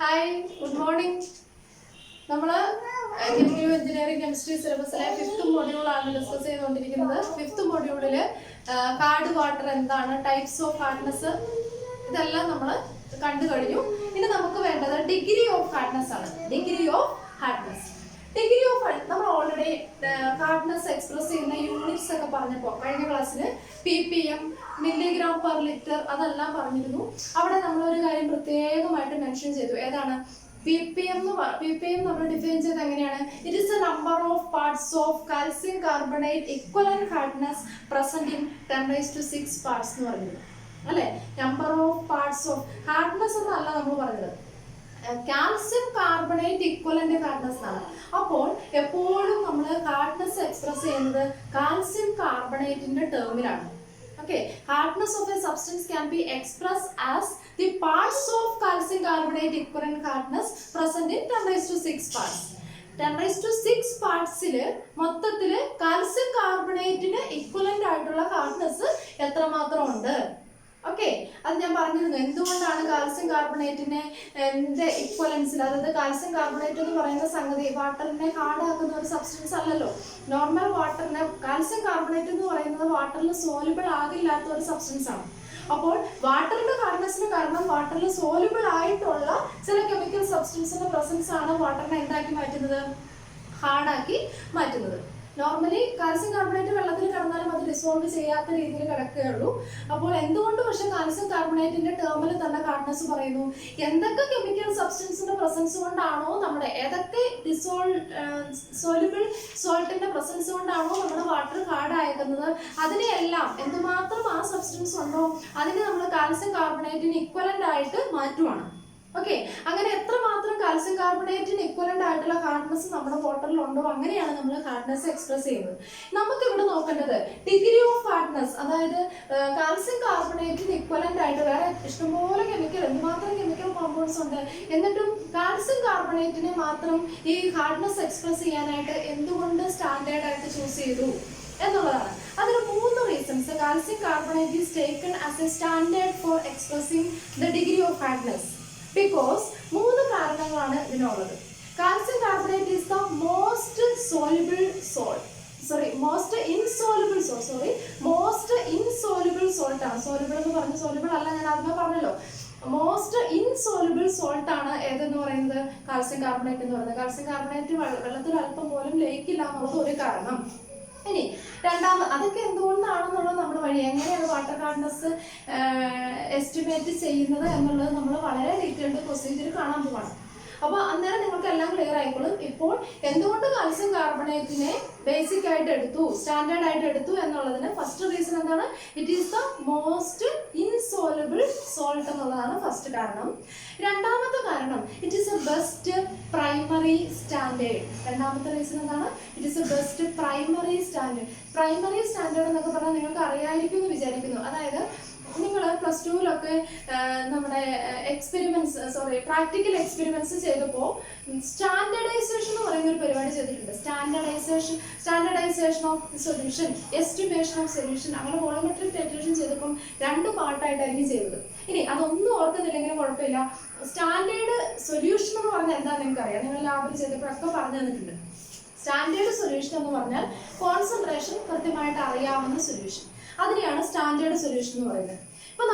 Hi, good morning. നമ്മൾ chemical engineering chemistry സിലബസിലെ 5th മൊഡ്യൂളാണ് ഡിസ്കസ് ചെയ്തുകൊണ്ടിരിക്കുന്നത്. 5th മൊഡ്യൂളിൽ ഹാർഡ് വാട്ടർ എന്താണ്, ടൈപ്സ് ഓഫ് ഹാർഡ്നെസ്, ഇതെല്ലാം നമ്മൾ കണ്ടു കഴിഞ്ഞു. ഇനി നമുക്ക് വേണ്ടത് ഡിഗ്രി ഓഫ് ഹാർഡ്നെസ് ആണ്. ഡിഗ്രി ഓഫ് ഹാർഡ്നെസ് നമ്മൾ ഓൾറെഡി ഹാർഡ്നെസ് എക്സ്പ്രസ് ചെയ്യുന്ന യൂണിറ്റ്സ് ഒക്കെ പറഞ്ഞപ്പോൾ കഴിഞ്ഞ ക്ലാസ്സിൽ PPM, മില്ലിഗ്രാം പെർ ലിറ്റർ, അതെല്ലാം പറഞ്ഞിരുന്നു. അവിടെ നമ്മളൊരു കാര്യം പ്രത്യേകമായിട്ട് മെൻഷൻ ചെയ്തു. ഏതാണ്? PPM നമ്മൾ ഡിഫൈൻ ചെയ്ത് എങ്ങനെയാണ്? It is a number of parts of calcium carbonate equivalent hardness present in 10⁶ parts എന്ന് പറഞ്ഞത് അല്ലെ. Number of parts of hardness എന്നല്ല നമ്മൾ പറഞ്ഞത്, കാൽസ്യം കാർബണേറ്റ് ഇക്വലന്റ് ഹാർഡ്നെസ് ആണ്. അപ്പോൾ എപ്പോഴും നമ്മൾ ഹാർഡ്നെസ് എക്സ്പ്രസ് ചെയ്യുന്നത് calcium കാർബണേറ്റിന്റെ ടേമിലാണ്. Okay, hardness of a substance can be expressed as the parts of calcium carbonate equivalent hardness present in 10⁶ parts. 10⁶ പാർട്സിൽ മൊത്തത്തിൽ calcium കാർബണേറ്റിന് equivalent ആയിട്ടുള്ള ഹാർഡ്നെസ് എത്രമാത്രം ഉണ്ട്? ഓക്കെ, അത് ഞാൻ പറഞ്ഞിരുന്നു. എന്തുകൊണ്ടാണ് കാൽസ്യം കാർബണേറ്റിനെ ഇക്വലൻസിൽ, അതായത് കാൽസ്യം കാർബണേറ്റ് എന്ന് പറയുന്ന സംഗതി വാട്ടറിനെ ഹാർഡ് ആക്കുന്ന ഒരു സബ്സ്റ്റൻസ് അല്ലല്ലോ. നോർമൽ വാട്ടറിനെ കാൽസ്യം കാർബണേറ്റ് എന്ന് പറയുന്നത് വാട്ടറിൽ സോലുബിൾ ആകില്ലാത്ത ഒരു സബ്സ്റ്റൻസ് ആണ്. അപ്പോൾ വാട്ടറിന്റെ ഹാർഡ്നെസ്സിന് കാരണം വാട്ടറിൽ സോലുബിൾ ആയിട്ടുള്ള ചില കെമിക്കൽ സബ്സ്റ്റൻസിന്റെ പ്രസൻസ് ആണ് വാട്ടറിനെ എന്താക്കി മാറ്റുന്നത്? ഹാർഡാക്കി മാറ്റുന്നത്. നോർമലി കാൽസ്യം കാർബണേറ്റ് വെള്ളത്തിൽ കിടന്നാലും അത് ഡിസോൾവ് ചെയ്യാത്ത രീതിയിൽ കിടക്കുകയുള്ളൂ. അപ്പോൾ എന്തുകൊണ്ട് പക്ഷെ കാൽസ്യം കാർബണേറ്റിന്റെ ടേമിൽ തന്നെ ഹാർഡ്നെസ് പറയുന്നു? എന്തൊക്കെ കെമിക്കൽ സബ്സ്റ്റൻസിന്റെ പ്രസൻസ് കൊണ്ടാണോ നമ്മുടെ, ഏതൊക്കെ സോലുബിൾ സോൾട്ടിന്റെ പ്രസൻസ് കൊണ്ടാണോ നമ്മുടെ വാട്ടർ ഹാർഡ് ആയിരിക്കുന്നത്, അതിനെയെല്ലാം എന്തുമാത്രം ആ സബ്സ്റ്റൻസ് ഉണ്ടോ അതിനെ നമ്മൾ കാൽസ്യം കാർബണേറ്റിന് ഇക്വലന്റ് ആയിട്ട് മാറ്റുവാണ്. ഓക്കെ, അങ്ങനെ എത്രമാത്രം കാൽസ്യം കാർബണേറ്റിന് ഇക്വലന്റ് ആയിട്ടുള്ള ഹാർഡ്നെസ് നമ്മുടെ വാട്ടറിൽ ഉണ്ടോ അങ്ങനെയാണ് നമ്മൾ ഹാർഡ്നെസ് എക്സ്പ്രസ് ചെയ്യുന്നത്. നമുക്ക് ഇവിടെ നോക്കേണ്ടത് ഡിഗ്രി ഓഫ് ഹാർഡ്നെസ്, അതായത് കാൽസ്യം കാർബണേറ്റിന് ഇക്വലന്റ് ആയിട്ട് വേറെ ഇഷ്ടംപോലെ കെമിക്കൽ, എന്തുമാത്രം കെമിക്കൽ കോമ്പൗണ്ട്സ് ഉണ്ട്, എന്നിട്ടും കാൽസ്യം കാർബണേറ്റിനെ മാത്രം ഈ ഹാർഡ്നെസ് എക്സ്പ്രസ് ചെയ്യാനായിട്ട് എന്തുകൊണ്ട് സ്റ്റാൻഡേർഡ് ആയിട്ട് ചൂസ് ചെയ്തു എന്നുള്ളതാണ്. അതിന് 3 reasons calcium carbonate is taken as a standard for expressing the degree of hardness. Because 3 കാരണങ്ങളാണ് ഇതിനുള്ളത്. Calcium carbonate is the most insoluble salt ആണ്. സോലുബിൾ എന്ന് പറഞ്ഞ സോലുബിൾ അല്ല, ഞാൻ ആദ്യമേ പറഞ്ഞല്ലോ. മോസ്റ്റ് ഇൻസോലുബിൾ സോൾട്ട് ആണ് ഏതെന്ന് പറയുന്നത്? കാൽസ്യം കാർബണേറ്റ് എന്ന് പറയുന്നത്. കാൽസ്യം കാർബണേറ്റ് വെള്ളത്തിൽ അല്പം പോലും ലയിക്കില്ല എന്നുള്ളത് ഒരു കാരണം. ഇനി അതൊക്കെ എന്തുകൊണ്ടാണെന്നുള്ളത് നമ്മൾ വഴി എങ്ങനെയാണ് വാട്ടർ ഹാർഡ്നെസ് എസ്റ്റിമേറ്റ് ചെയ്യുന്നത് എന്നുള്ളത് നമ്മൾ വളരെ ഡീറ്റെയിൽഡ് പ്രൊസീജിയർ കാണാൻ പോവാണ്. അപ്പോൾ അന്നേരം നിങ്ങൾക്ക് എല്ലാം ക്ലിയർ ആയിക്കോളും. ഇപ്പോൾ എന്തുകൊണ്ട് കാൽസ്യം കാർബണേറ്റിനെ ബേസിക് ആയിട്ട് എടുത്തു, സ്റ്റാൻഡേർഡ് ആയിട്ട് എടുത്തു എന്നുള്ളതിന് ഫസ്റ്റ് റീസൺ എന്താണ്? It is the most insoluble salt എന്നുള്ളതാണ് ഫസ്റ്റ് കാരണം. രണ്ടാമത്തെ കാരണം it is A best primary standard. രണ്ടാമത്തെ റീസൺ എന്താണ്? It is A best primary standard. Primary standard എന്നൊക്കെ പറഞ്ഞാൽ നിങ്ങൾക്ക് അറിയായിരിക്കും എന്ന് വിചാരിക്കുന്നു. അതായത് നിങ്ങൾ പ്ലസ് 2 നമ്മുടെ പ്രാക്ടിക്കൽ എക്സ്പെരിമെന്റ്സ് ചെയ്തപ്പോൾ സ്റ്റാൻഡേർഡൈസേഷൻ എന്ന് പറയുന്ന ഒരു പരിപാടി ചെയ്തിട്ടുണ്ട്. Standardisation of solution, estimation of solution, അങ്ങനെ വോളോമെട്രിക് ടൈട്രേഷൻ ചെയ്തപ്പോൾ 2 പാർട്ടായിട്ടായിരിക്കും ചെയ്തത്. ഇനി അതൊന്നും ഓർക്കുന്നില്ലെങ്കിലും കുഴപ്പമില്ല. സ്റ്റാൻഡേർഡ് സൊല്യൂഷൻ എന്ന് പറഞ്ഞാൽ എന്താണെന്ന് നിങ്ങൾക്കറിയാം, നിങ്ങൾ ലാബിൽ ചെയ്തപ്പോഴൊക്കെ പറഞ്ഞു തന്നിട്ടുണ്ട്. സ്റ്റാൻഡേർഡ് സൊല്യൂഷൻ എന്ന് പറഞ്ഞാൽ കോൺസെൻട്രേഷൻ കൃത്യമായിട്ട് അറിയാവുന്ന സൊല്യൂഷൻ, അതിനെയാണ് സ്റ്റാൻഡേർഡ് സൊല്യൂഷൻ എന്ന് പറയുന്നത്. ഇപ്പൊ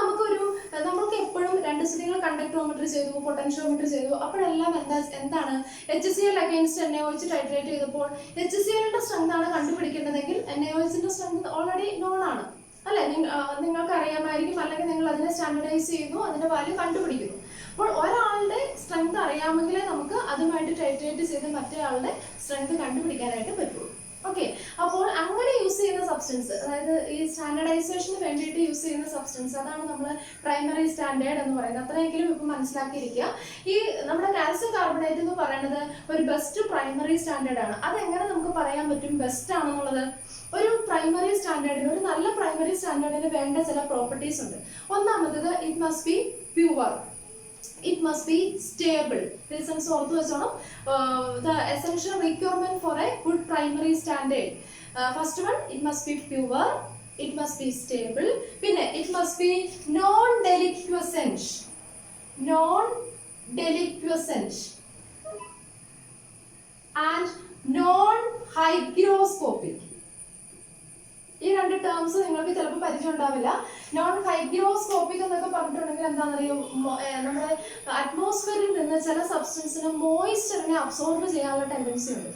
നമുക്ക് എപ്പോഴും 2 സ്ഥിതികൾ കണ്ടക്ടോമെട്രി ചെയ്തു, പൊട്ടൻഷ്യോമെട്രി ചെയ്തു, അപ്പോഴെല്ലാം എന്താണ് HCl അഗൈൻസ്റ്റ് NaOH ടൈട്രേറ്റ് ചെയ്തപ്പോൾ HClന്റെ സ്ട്രെങ്ത് ആണ് കണ്ടുപിടിക്കേണ്ടതെങ്കിൽ NaOHന്റെ സ്ട്രെങ്ത് ഓൾറെഡി നോൺ ആണ് അല്ലെ, നിങ്ങൾക്ക് അറിയാമായിരിക്കും. അല്ലെങ്കിൽ നിങ്ങൾ അതിനെ സ്റ്റാൻഡർഡൈസ് ചെയ്യുന്നു, അതിന്റെ വാല്യൂ കണ്ടുപിടിക്കുന്നു. അപ്പോൾ ഒരാളുടെ സ്ട്രെങ്ത് അറിയാമെങ്കിലേ നമുക്ക് അതുമായിട്ട് ടൈട്രേറ്റ് ചെയ്ത് മറ്റേ ആളുടെ സ്ട്രെങ്ത് കണ്ടുപിടിക്കാനായിട്ട് പറ്റുള്ളൂ. ഓക്കെ, അപ്പോൾ അങ്ങനെ യൂസ് ചെയ്യുന്ന സബ്സ്റ്റൻസ്, അതായത് ഈ സ്റ്റാൻഡർഡൈസേഷന് വേണ്ടിയിട്ട് യൂസ് ചെയ്യുന്ന സബ്സ്റ്റൻസ്, അതാണ് നമ്മൾ പ്രൈമറി സ്റ്റാൻഡേർഡ് എന്ന് പറയുന്നത്. അത്രയെങ്കിലും ഇപ്പം മനസ്സിലാക്കിയിരിക്കുക. ഈ നമ്മുടെ കാൽസ്യം കാർബണേറ്റ് എന്ന് പറയുന്നത് ഒരു ബെസ്റ്റ് പ്രൈമറി സ്റ്റാൻഡേർഡ് ആണ്. അതെങ്ങനെ നമുക്ക് പറയാൻ പറ്റും ബെസ്റ്റ് ആണെന്നുള്ളത്? ഒരു പ്രൈമറി സ്റ്റാൻഡേർഡിന്, ഒരു നല്ല പ്രൈമറി സ്റ്റാൻഡേർഡിന് വേണ്ട ചില പ്രോപ്പർട്ടീസ് ഉണ്ട്. ഒന്നാമത്തത് it must be pure, it must be stable. Reasons ഓർത്തു വെച്ചോണം. The essential requirement for a good primary standard. First one, it must be pure, it must be stable, പിന്നെ it must be non-deliquescent. deliquescent and non-hygroscopic. ഈ രണ്ട് terms നിങ്ങൾക്ക് ചിലപ്പോൾ പരിചയം ഉണ്ടാവില്ല. Non hygroscopic എന്നൊക്കെ പറഞ്ഞിട്ടുണ്ടെങ്കിൽ എന്താണെന്നറിയോ, നമ്മുടെ അറ്റ്മോസ്ഫിയറിൽ നിന്ന് ചില സബ്സ്റ്റൻസിന് മോയ്സ്ചറിനെ അബ്സോർബ് ചെയ്യാനുള്ള ടെൻഡൻസി ഉണ്ട്.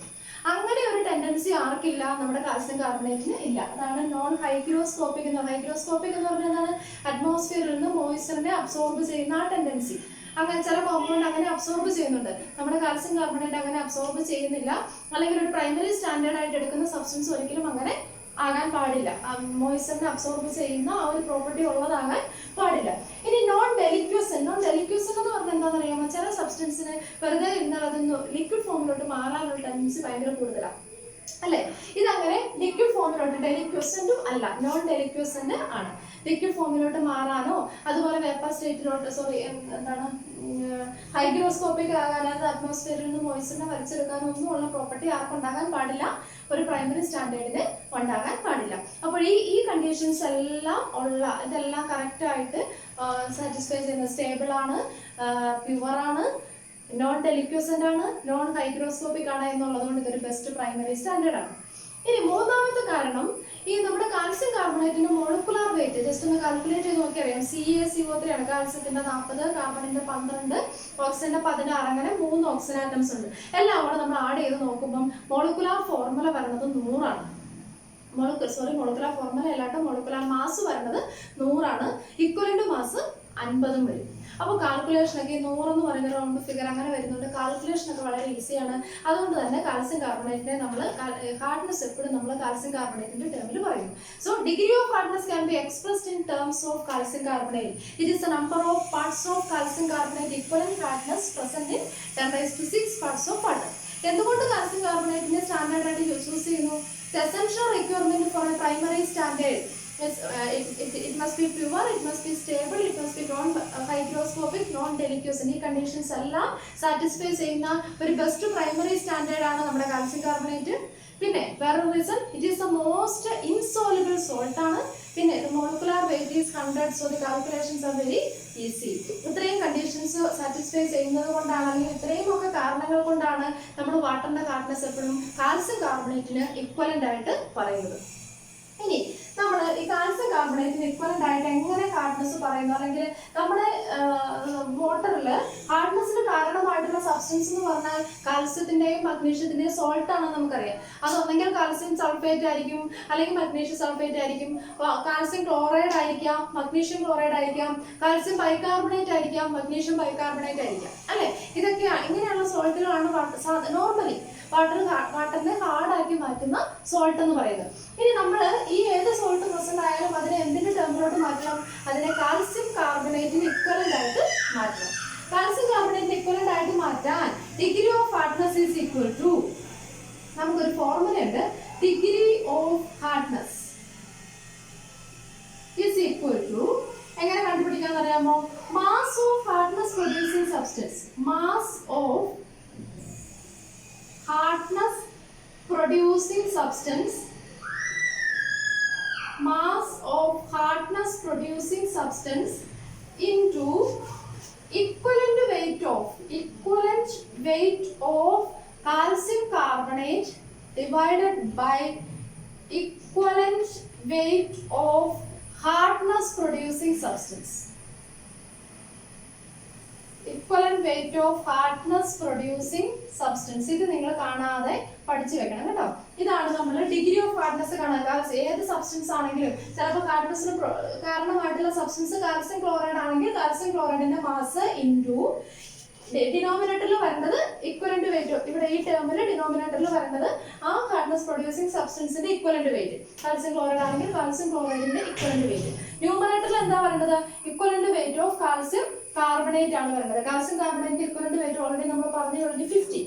അങ്ങനെ ഒരു ടെൻഡൻസി ആർക്കില്ല? നമ്മുടെ കാൽസ്യം കാർബണേറ്റിന് ഇല്ല. അതാണ് നോൺ ഹൈഗ്രോസ്കോപ്പിക് എന്ന്. ഹൈഗ്രോസ്കോപ്പിക് എന്ന് പറഞ്ഞാൽ എന്താണ്? അറ്റ്മോസ്ഫിയറിൽ നിന്ന് മോയ്സ്ചറിനെ അബ്സോർബ് ചെയ്യുന്ന ആ ടെൻഡൻസി. അങ്ങനെ ചില കോമ്പൗണ്ട് അങ്ങനെ അബ്സോർബ് ചെയ്യുന്നുണ്ട്. നമ്മുടെ കാൽസ്യം കാർബണേറ്റ് അങ്ങനെ അബ്സോർബ് ചെയ്യുന്നില്ല. അല്ലെങ്കിൽ ഒരു പ്രൈമറി സ്റ്റാൻഡേർഡ് ആയിട്ട് എടുക്കുന്ന സബ്സ്റ്റൻസ് ഒരിക്കലും അങ്ങനെ ആകാൻ പാടില്ല. മോയ്സ്ചറിനെ അബ്സോർബ് ചെയ്യുന്ന ആ ഒരു പ്രോപ്പർട്ടി ഉള്ളതാകാൻ പാടില്ല. ഇനി നോൺ ഡെലിക്വസൻ. നോൺ ഡെലിക്വസൻ എന്ന് പറഞ്ഞാൽ എന്താണെന്ന് അറിയാമോ? ചില സബ്സ്റ്റൻസിന് വെറുതെ ഇരുന്നാൽ അതൊന്ന് ലിക്വിഡ് ഫോമിലോട്ട് മാറാനുള്ള ടെൻഡൻസി ഭയങ്കര കൂടുതലാണ്, അല്ലെ? ഇതങ്ങനെ ലിക്വിഡ് ഫോമിലോട്ട് ഡെലിക്വസന്റും അല്ല, നോൺ ഡെലിക്വസന്റ് ആണ്. ലിക്വിഡ് ഫോമിലോട്ട് മാറാനോ അതുപോലെ വേപ്പർ സ്റ്റേറ്റിലോട്ട് എന്താണ് ഹൈഗ്രോസ്കോപ്പിക് ആകാനോ അറ്റ്മോസ്ഫിയറിൽ നിന്ന് മോയ്സ്ചറിനെ വലിച്ചെടുക്കാനോ ഒന്നും ഉള്ള പ്രോപ്പർട്ടി ആർക്കുണ്ടാകാൻ പാടില്ല, ഒരു പ്രൈമറി സ്റ്റാൻഡേർഡിന് ഉണ്ടാകാൻ പാടില്ല. അപ്പോൾ ഈ കണ്ടീഷൻസ് എല്ലാം ഉള്ള ഇതെല്ലാം കറക്റ്റ് ആയിട്ട് സാറ്റിസ്ഫൈ ചെയ്യുന്ന സ്റ്റേബിൾ ആണ്, പ്യുവർ ആണ്, നോൺ ഡെലിക്വസന്റ് ആണ്, നോൺ ഹൈഗ്രോസ്കോപ്പിക് ആണ് എന്നുള്ളത് കൊണ്ട് ഇതൊരു ബെസ്റ്റ് പ്രൈമറി സ്റ്റാൻഡേർഡ് ആണ്. ഇനി മൂന്നാമത്തെ കാരണം, ഈ നമ്മുടെ കാൽസ്യം കാർബണേറ്റിന്റെ മോളിക്കുലാർ വെയിറ്റ് ജസ്റ്റ് ഒന്ന് കാൽക്കുലേറ്റ് ചെയ്ത് നോക്കിയറിയാം. CaCO3 ആണ്. കാൽസ്യത്തിന്റെ 40, കാർബണിന്റെ 12, ഓക്സിജന്റെ 16, അങ്ങനെ 3 ഓക്സിജൻ ആറ്റംസ് ഉണ്ട്. എല്ലാം കൂടെ നമ്മൾ ആഡ് ചെയ്ത് നോക്കുമ്പോൾ മോളിക്കുലാർ ഫോർമുല വരുന്നത് 100 ആണ്. മോളിക്കുലാർ ഫോർമുല അല്ലാട്ടോ, മോളിക്കുലാർ മാസ് വരുന്നത് 100 ആണ്. ഇക്വലന്റ് മാസ് 50 വരും. അപ്പോൾ കാൽക്കുലേഷനൊക്കെ 100 എന്ന് പറയുന്ന റൗണ്ട് ഫിഗർ അങ്ങനെ വരുന്നുണ്ട്. കാൽക്കുലേഷനൊക്കെ വളരെ ഈസിയാണ്. അതുകൊണ്ട് തന്നെ കാൽസ്യം കാർബണേറ്റിനെ നമ്മൾ ഹാർഡ്നെസ് എപ്പോഴും നമ്മൾ കാൽസ്യം കാർബണേറ്റിന്റെ ടേമിൽ പറയുന്നു. So degree of hardness can be expressed in terms of calcium carbonate. It is a number of parts of calcium carbonate equivalent hardness present in 10⁶ parts of water. എന്തുകൊണ്ട് calcium കാർബണേറ്റിനെ standard ആയിട്ട് choose ചെയ്യുന്നു? Essential requirement for a primary standard. It must be pure, it must be stable, it must be non-hygroscopic, non-deliquescent. ഈ conditions എല്ലാം satisfy ചെയ്യുന്ന ഒരു best primary standard ആണ് നമ്മുടെ കാൽസ്യം കാർബണേറ്റ്. പിന്നെ വേറൊരു reason, it is the most insoluble salt ആണ്. പിന്നെ molecular weight is 100, so the calculations are very easy. ഇത്രയും കണ്ടീഷൻസ് സാറ്റിസ്ഫൈ ചെയ്യുന്നത് കൊണ്ടാണ്, അല്ലെങ്കിൽ ഇത്രയും ഒക്കെ കാരണങ്ങൾ കൊണ്ടാണ് നമ്മൾ വാട്ടറിന്റെ ഹാർഡ്നെസ് എപ്പോഴും കാൽസ്യം കാർബണേറ്റിന് ഇക്വലന്റ് ആയിട്ട് പറയുന്നത്. ഇനി നമ്മൾ ഈ കാൽസ്യം കാർബണേറ്റിന് ഇക്വലന്റ് ആയിട്ട് എങ്ങനെ ഹാർഡ്നെസ് പറയുന്നു, അല്ലെങ്കിൽ നമ്മുടെ വാട്ടറിൽ ഹാർഡ്നെസ്സിന് കാരണമായിട്ടുള്ള സബ്സ്റ്റൻസ് എന്ന് പറഞ്ഞാൽ കാൽസ്യത്തിന്റെയും മഗ്നീഷ്യത്തിന്റെയും സോൾട്ട് ആണെന്ന് നമുക്കറിയാം. അതൊന്നെങ്കിൽ കാൽസ്യം സൾഫേറ്റ് ആയിരിക്കും, അല്ലെങ്കിൽ മഗ്നീഷ്യം സൾഫേറ്റ് ആയിരിക്കും, കാൽസ്യം ക്ലോറൈഡ് ആയിരിക്കാം, മഗ്നീഷ്യം ക്ലോറൈഡ് ആയിരിക്കാം, കാൽസ്യം ബൈകാർബണേറ്റ് ആയിരിക്കാം, മഗ്നീഷ്യം ബൈകാർബണേറ്റ് ആയിരിക്കാം, അല്ലെ? ഇതൊക്കെയാണ് ഇങ്ങനെയുള്ള സോൾട്ടുകളാണ് നോർമലി വാട്ടറിനെ ഹാർഡാക്കി മാറ്റുന്ന സോൾട്ട് എന്ന് പറയുന്നത്. ഇനി നമ്മൾ ഈ ഏത് സോൾട്ട് പ്രസന്റ് ആയാലും അതിനെ എന്തിന്റെ ടേമിലോട്ട് മാറ്റണം? അതിനെ കാൽസ്യം കാർബണേറ്റിന് ഇക്വലന്റ് ആയിട്ട് മാറ്റണം. കാൽസ്യം കാർബണേറ്റിന് ഇക്വലന്റ് ആയിട്ട് മാറ്റാൻ degree of hardness is equal to, നമുക്കൊരു ഫോർമുല ഉണ്ട്, degree of hardness is equal to, എങ്ങനെ കണ്ടുപിടിക്കാൻ അറിയാമോ? Mass of hardness producing substance. Mass of hardness producing substance, mass of hardness producing substance into equivalent weight of calcium carbonate divided by equivalent weight of hardness producing substance. Equivalent weight of hardness producing substance. ഇത് നിങ്ങൾ കാണാതെ പഠിച്ചു വെക്കണം കേട്ടോ. ഇതാണ് നമ്മൾ degree of hardness കാണാൻ. ഏത് സബ്സ്റ്റൻസ് ആണെങ്കിലും ചിലപ്പോൾ ഹാർഡ്നെസ്സിന് കാരണമായിട്ടുള്ള സബ്സ്റ്റൻസ് കാൽസ്യം ക്ലോറൈഡ് ആണെങ്കിൽ കാൽസ്യം ക്ലോറൈഡിന്റെ മാസ് ഇൻറ്റു ഡിനോമിനേറ്ററിൽ വരുന്നത് ഇക്വലന്റ് വെയിറ്റ്. ഇവിടെ ഈ ടേമിൽ ഡിനോമിനേറ്ററിൽ വരുന്നത് ആ ഹാർഡ്നെസ് പ്രൊഡ്യൂസിംഗ് സബ്സ്റ്റൻസിന്റെ ഇക്വലന്റ് വെയിറ്റ്. കാൽസ്യം ക്ലോറൈഡ് ആണെങ്കിൽ കാൽസ്യം ക്ലോറൈഡിന്റെ ഇക്വലന്റ് വെയിറ്റ്. ന്യൂമറേറ്ററിൽ എന്താ പറയുന്നത്? Equivalent weight of calcium carbonate ആണ് പറയുന്നത്. Calcium carbonate equivalent weight already നമ്മൾ പറഞ്ഞു കഴിഞ്ഞു 50.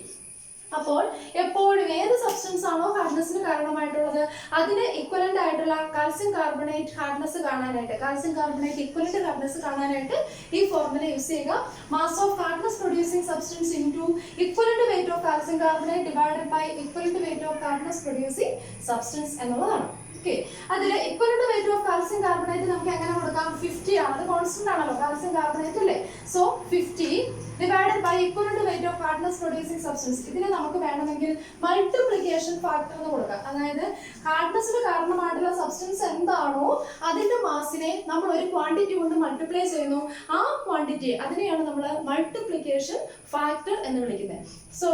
അപ്പോൾ എപ്പോഴും ഏത് സബ്സ്റ്റൻസ് ആണോ ഹാർഡ്നെസ്സിന് കാരണമായിട്ടുള്ളത് അതിന് ഇക്വലന്റ് ആയിട്ടുള്ള കാൽസ്യം കാർബണേറ്റ് ഹാർഡ്നെസ് കാണാനായിട്ട്, കാൽസ്യം കാർബണേറ്റ് ഇക്വലന്റ് ഹാർഡ്നെസ് കാണാനായിട്ട് ഈ ഫോർമുല യൂസ് ചെയ്യുക. Mass of hardness producing substance into equivalent weight of calcium carbonate divided by equivalent weight of hardness producing substance എന്നുള്ളതാണ്. ഓക്കെ, അതിൽ equivalent weight of calcium carbonate നമുക്ക് എങ്ങനെ കൊടുക്കാം? 50 ആണ്. അത് കോൺസ്റ്റന്റ് ആണല്ലോ കാൽസ്യം കാർബണേറ്റ് അല്ലേ? So 50 divided by equivalent weight of hardness producing substance. ഇതിനെ നമുക്ക് വേണമെങ്കിൽ മൾട്ടിപ്ലിക്കേഷൻ ഫാക്ടർ എന്ന് കൊടുക്കാം. അതായത് ഹാർഡ്നെസ്സിന് കാരണമായിട്ടുള്ള സബ്സ്റ്റൻസ് എന്താണോ അതിന്റെ മാസിനെ നമ്മൾ ഒരു ക്വാണ്ടിറ്റി കൊണ്ട് മൾട്ടിപ്ലൈ ചെയ്യുന്നു. ആ ക്വാണ്ടിറ്റി അതിനെയാണ് നമ്മൾ മൾട്ടിപ്ലിക്കേഷൻ ഫാക്ടർ എന്ന് വിളിക്കുന്നത്. So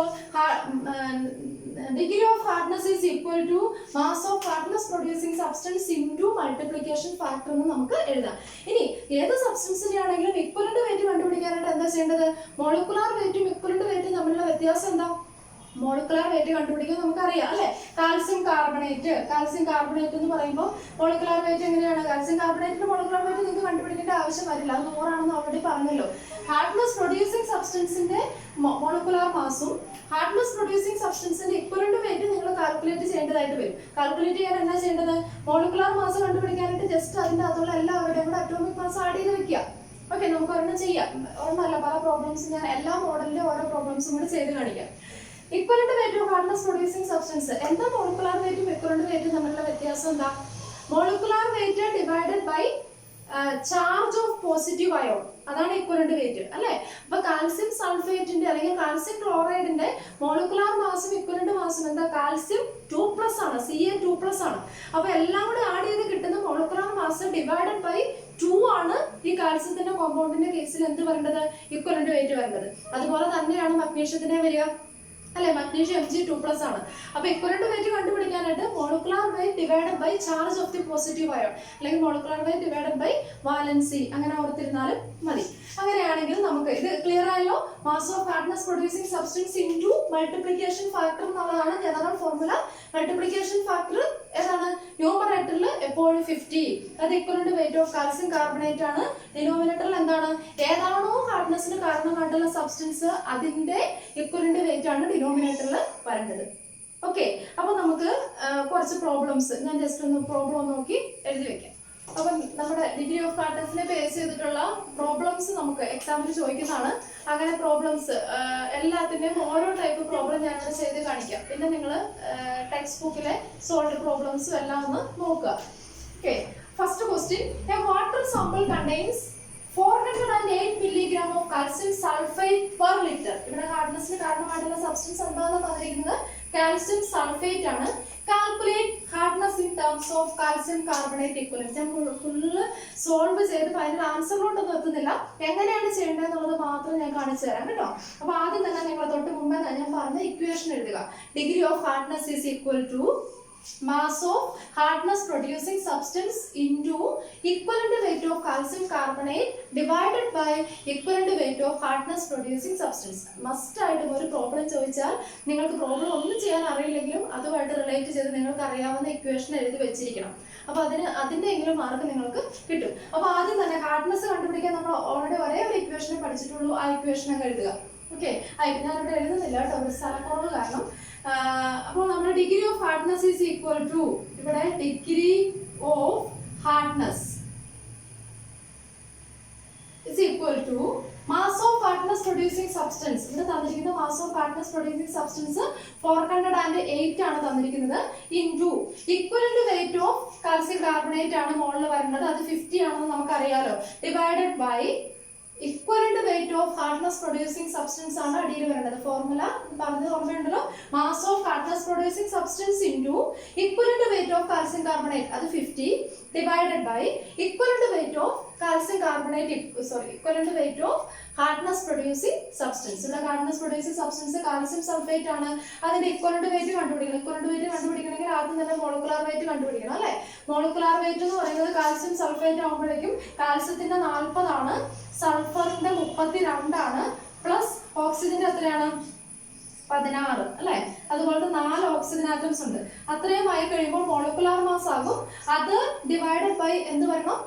degree of hardness is equal to mass of hardness producing substance into multiplication factor എന്ന് നമുക്ക് എഴുതാം. ഇനി ഏത് സബ്സ്റ്റൻസിനെ ആണെങ്കിലും ഇക്വലന്റ് വെയിറ്റ് കണ്ടുപിടിക്കാനായിട്ട് എന്താ ചെയ്യേണ്ടത്? മോളിക്കുലാർ വെയിറ്റും ഇക്വലന്റ് വെയിറ്റും തമ്മിലുള്ള വ്യത്യാസം എന്താ? മോളിക്കുലാർ വെയിറ്റ് കണ്ടുപിടിക്കാൻ നമുക്കറിയാം അല്ലെ? കാൽസ്യം കാർബണേറ്റ് എന്ന് പറയുമ്പോൾ മോളിക്കുലാർ വെയിറ്റ് എങ്ങനെയാണ്? കാൽസ്യം കാർബണേറ്റിന്റെ മോളിക്കുലാർ വെയിറ്റ് നിങ്ങൾക്ക് കണ്ടുപിടിക്കേണ്ട ആവശ്യം വരില്ല, അത് 100 ആണെന്ന് ഓൾറെഡി പറഞ്ഞല്ലോ. ഹാർഡ്നസ് പ്രൊഡ്യൂസിങ് സബ്സ്റ്റൻസിന്റെ മോളിക്കുലാർ മാസും ഹാർഡ്നസ് പ്രൊഡ്യൂസിങ് സബ്സ്റ്റൻസിന്റെ ഇക്വലന്റ് വെയിറ്റ് നിങ്ങൾ കാൽക്കുലേറ്റ് ചെയ്യേണ്ടതായിട്ട് വരും. കാൽക്കുലേറ്റ് ചെയ്യാൻ എന്താ ചെയ്യേണ്ടത്? മോളിക്കുലാർ മാസ് കണ്ടുപിടിക്കാനായിട്ട് ജസ്റ്റ് അതിന്റെ അകത്തുള്ള എല്ലാവരുടെയും കൂടെ അറ്റോമിക് മാസ് ആഡ് ചെയ്ത് വെക്കുക. ഓക്കെ, നമുക്ക് ഒരെണ്ണം ചെയ്യാം. ഒരെണ്ണമല്ല, പല പ്രോബ്ലംസ് ഞാൻ എല്ലാ മോഡലിന്റെ ഓരോ പ്രോബ്ലംസും കൂടെ ചെയ്ത് കാണിക്കാം. Equivalent weight of hardness producing substance. എന്താ മോളിക്കുലാർ വെയിറ്റും ഇക്വലന്റ് വെയിറ്റും തമ്മിലുള്ള വ്യത്യാസം എന്താ? Molecular weight divided by charge of positive ion, അതാണ് ഇക്വലന്റ് വെയിറ്റ് അല്ലെ? അപ്പൊ കാൽസ്യം സൾഫേറ്റിന്റെ അല്ലെങ്കിൽ കാൽസ്യം ക്ലോറൈഡിന്റെ മോളിക്കുലാർ മാസും ഇക്വലന്റ് മാസും എന്താ? കാൽസ്യം 2+ ആണ്, Ca2+ ആണ്. അപ്പൊ എല്ലാം കൂടെ ആഡ് ചെയ്ത് കിട്ടുന്ന മോളിക്കുലാർ മാസ് ഡിവൈഡഡ് ബൈ 2 ആണ് ഈ കാൽസ്യത്തിന്റെ കോമ്പൗണ്ടിന്റെ കേസിൽ എന്ത് വരേണ്ടത്? ഇക്വലന്റ് വെയിറ്റ് വരേണ്ടത്. അതുപോലെ തന്നെയാണ് മഗ്നീഷ്യത്തിനെ വരിക അല്ലെ? മഗ്നീഷ്യം Mg2+ ആണ്. അപ്പൊ ഇക്വലന്റ് വെയിറ്റ് കണ്ടുപിടിക്കാനായിട്ട് molecular weight divided by charge of the positive ion അല്ലെങ്കിൽ molecular weight divided by valency അങ്ങനെ ഓർത്തിരുന്നാലും മതി. അങ്ങനെയാണെങ്കിൽ നമുക്ക് ഇത് ക്ലിയർ ആയല്ലോ? Mass of hardness producing substance into multiplication factor എന്നുള്ളതാണ് ജനറൽ ഫോർമുല. മൾട്ടിപ്ലിക്കേഷൻ ഫാക്ടർ ഏതാണ്? ന്യൂമറേറ്ററിൽ എപ്പോഴും 50, അത് equivalent weight of calcium carbonate ആണ്. ഡിനോമിനേറ്ററിൽ എന്താണ്? ഏതാണോ ഹാർഡ്നെസ്സിന് കാരണമായിട്ടുള്ള സബ്സ്റ്റൻസ് അതിന്റെ ഇക്വലന്റ് വെയിറ്റ് ആണ് ഡിനോമിനേറ്ററിൽ വരേണ്ടത്. ഓക്കെ, അപ്പൊ നമുക്ക് കുറച്ച് പ്രോബ്ലംസ് ഞാൻ ജസ്റ്റ് ഒന്ന് പ്രോബ്ലം നോക്കി എഴുതി വെക്കാം. അപ്പം നമ്മുടെ ഡിഗ്രി ഓഫ് ഹാർഡ്നെസ്സിനെ ബേസ് ചെയ്തിട്ടുള്ള പ്രോബ്ലംസ് നമുക്ക് എക്സാമിന് ചോദിക്കുന്നതാണ്. അങ്ങനെ പ്രോബ്ലംസ് എല്ലാത്തിൻ്റെയും ഓരോ ടൈപ്പ് പ്രോബ്ലം ഞാനിവിടെ ചെയ്ത് കാണിക്കാം. പിന്നെ നിങ്ങൾ ടെക്സ്റ്റ് ബുക്കിലെ സോൾവ് പ്രോബ്ലംസും എല്ലാം ഒന്ന് നോക്കുക. Okay, first question. A water sample contains 408 milligram of calcium sulfate per liter. ഇവിടെ ഹാർഡ്നെസ്സിന് കാരണമായിട്ടുള്ള സബ്സ്റ്റൻസ് എന്താണെന്ന് പറഞ്ഞിരിക്കുന്നത് കാൽസ്യം സൾഫേറ്റ് ആണ്. Calculate hardness in terms of calcium carbonate equivalent. ഞാൻ ഫുള്ള് സോൾവ് ചെയ്ത് അതിന്റെ ആൻസറിലോട്ടൊന്നും എത്തുന്നില്ല, എങ്ങനെയാണ് ചെയ്യേണ്ടത് എന്നുള്ളത് മാത്രം ഞാൻ കാണിച്ചു തരാം കേട്ടോ. അപ്പൊ ആദ്യം തന്നെ നിങ്ങൾ തൊട്ട് മുമ്പേ ഞാൻ പറഞ്ഞ ഇക്വേഷൻ എഴുതുക. Degree of hardness is equal to mass of hardness producing substance into equivalent weight of calcium carbonate divided by equivalent weight of hardness producing substance. Must ആയിട്ട് ഒരു പ്രോബ്ലം ചോദിച്ചാൽ നിങ്ങൾക്ക് പ്രോബ്ലം ഒന്നും ചെയ്യാൻ അറിയില്ലെങ്കിലും അതുമായിട്ട് റിലേറ്റ് ചെയ്ത് നിങ്ങൾക്ക് അറിയാവുന്ന ഇക്വേഷൻ എഴുതി വെച്ചിരിക്കണം. അപ്പൊ അതിന്റെ എങ്കിലും മാർക്ക് നിങ്ങൾക്ക് കിട്ടും. അപ്പൊ ആദ്യം തന്നെ ഹാർഡ്നെസ് കണ്ടുപിടിക്കാൻ നമ്മൾ ഓൾറെഡി ഒരേ ഒരു ഇക്വേഷനെ പഠിച്ചിട്ടുള്ളൂ, ആ ഇക്വേഷൻ അങ്ങ് എഴുതുക. ഓക്കെ, ഞാനിവിടെ എഴുതുന്നില്ല കേട്ടോ, ഒരു സ്ഥലക്കുറവ് കാരണം. അപ്പോൾ നമ്മുടെ degree of hardness is equal to, ഇവിടെ degree of hardness is equal to mass of hardness producing substance. ഇവിടെ തന്നിരിക്കുന്ന mass of hardness producing substance 408 ആണ് തന്നിരിക്കുന്നത്. Into equivalent weight of calcium carbonate ആണ് മുകളിൽ വരേണ്ടത്, അത് 50 ആണെന്ന് നമുക്കറിയാലോ. Divided by equivalent weight of hardness producing substance ആണ് അടിയിൽ വരേണ്ടത്. ഫോർമുല പറഞ്ഞത് ഓർമ്മയുണ്ടല്ലോ, mass of hardness producing substance into equivalent weight of calcium carbonate, അത് 50 divided by equivalent weight of calcium carbonate equivalent weight of hardness producing substance. ഇവിടെ hardness producing substance calcium sulphate ആണ്. അതിന്റെ equivalent weight കണ്ടുപിടിക്കണം. Equivalent weight കണ്ടുപിടിക്കണമെങ്കിൽ ആദ്യം തന്നെ molecular weight കണ്ടുപിടിക്കണം അല്ലെ? മോളിക്കുലാർ വെയിറ്റ് എന്ന് പറയുന്നത് കാൽസ്യം സൾഫേറ്റ് ആകുമ്പോഴേക്കും കാൽസ്യത്തിന്റെ 40 ആണ്, സൾഫറിന്റെ 32 ആണ്, പ്ലസ് ഓക്സിജന്റെ എത്രയാണ്? 16 അല്ലെ? അതുപോലെ 4 ഓക്സിജൻ ആറ്റംസ് ഉണ്ട്. അത്രയും ആയി കഴിയുമ്പോൾ മോളിക്കുലാർ മാസ് ആകും. അത് ഡിവൈഡഡ് ബൈ എന്ത് വരണം?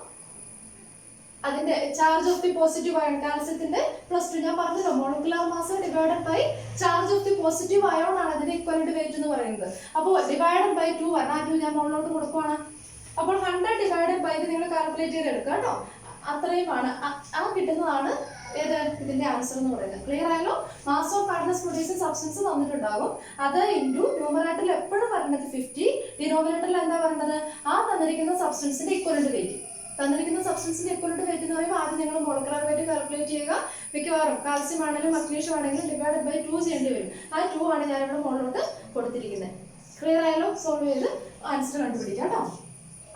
അതിന്റെ charge of the positive ion, കാൽസ്യത്തിന്റെ +2. ഞാൻ പറഞ്ഞല്ലോ, molecular mass divided by charge of the positive ion ആണ് അതിന്റെ ഇക്വലന്റ് വെയിറ്റ് എന്ന് പറയുന്നത്. അപ്പോൾ ഡിവൈഡഡ് ബൈ 2 വരണം. ആ 2 ഞാൻ മുകളിലോട്ട് കൊടുക്കുവാണ്. അപ്പോൾ 100 ഡിവൈഡഡ് ബൈ നിങ്ങൾ കാൽക്കുലേറ്റ് ചെയ്ത് എടുക്കുക കേട്ടോ. അത്രയുമാണ് ആ കിട്ടുന്നതാണ് ഏത് ഇതിന്റെ ആൻസർ എന്ന് പറയുന്നത്. ക്ലിയർ ആയാലോ? Mass of hardness producing substance തന്നിട്ടുണ്ടാകും, അത് ഇൻടു ന്യൂമറേറ്ററിൽ എപ്പോഴും പറയുന്നത് 50, ഡിനോമിനേറ്ററിൽ എന്താ പറയുന്നത്? ആ തന്നിരിക്കുന്ന സബ്സ്റ്റൻസിന്റെ ഇക്വലന്റ് വെയിറ്റ്. തന്നിരിക്കുന്ന സബ്സ്റ്റൻസിന്റെ ഇക്വലന്റ് വെയിറ്റ് എന്ന് പറയുമ്പോൾ ആദ്യം നിങ്ങൾ മോളിക്കുലാർ വെയിറ്റ് കാൽക്കുലേറ്റ് ചെയ്യുക. മിക്കവാറും കാൽസ്യം ആണെങ്കിലും മഗ്നീഷ്യം ആണെങ്കിലും ഡിവൈഡഡ് ബൈ 2 ചെയ്യേണ്ടി വരും. ആ 2 ആണ് ഞാൻ ഇവിടെ മുകളിലോട്ട് കൊടുത്തിരിക്കുന്നത്. ക്ലിയർ ആയാലോ? സോൾവ് ചെയ്ത് ആൻസർ കണ്ടുപിടിക്കാം കേട്ടോ.